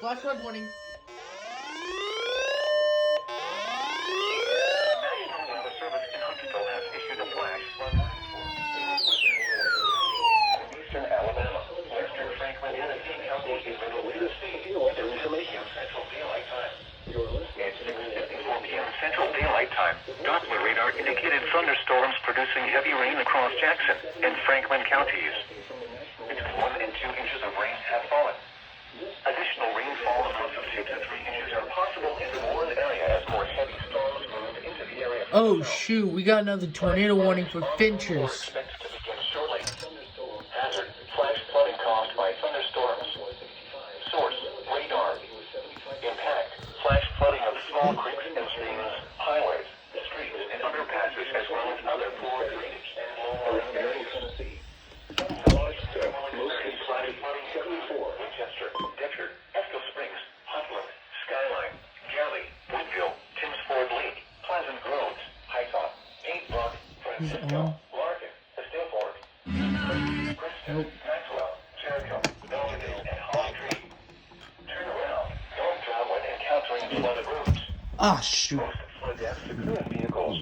Flash flood warning. National Weather Service in Huntsville has issued a flash flood warning for eastern Alabama, western Franklin, Tennessee counties in middle Tennessee. Weather information Central Daylight Time. It's 6:54 p.m. Central Daylight Time. Doppler radar indicated thunderstorms producing heavy rain across Jackson and Franklin counties. Between 1 and 2 inches of rain have fallen. Additional rainfall amounts of 2 to 3 inches are possible in one area as more heavy storms move into the area. Oh shoot, we got another tornado warning for Finchers. Expected to begin shortly. Hazard: flash flooding caused by thunderstorms. Source: radar. Impact: flash flooding of small creeks and streams, highways, streets, and underpasses, as well as other poor drainage and low-lying areas. Mostly flash flooding 74, Winchester, Deckard, Estill Springs, Hotland, Skyline, Galley, Woodville, Timsford Lake, Pleasant Groves, Hytop, Paint Brook, Francisco, Larkin, Estilford, Preston, Maxwell, Jericho, Belvedere, and Holly Tree. Turn around. Don't drive when encountering flooded roads. Ah shoot. Most flood deaths occur in vehicles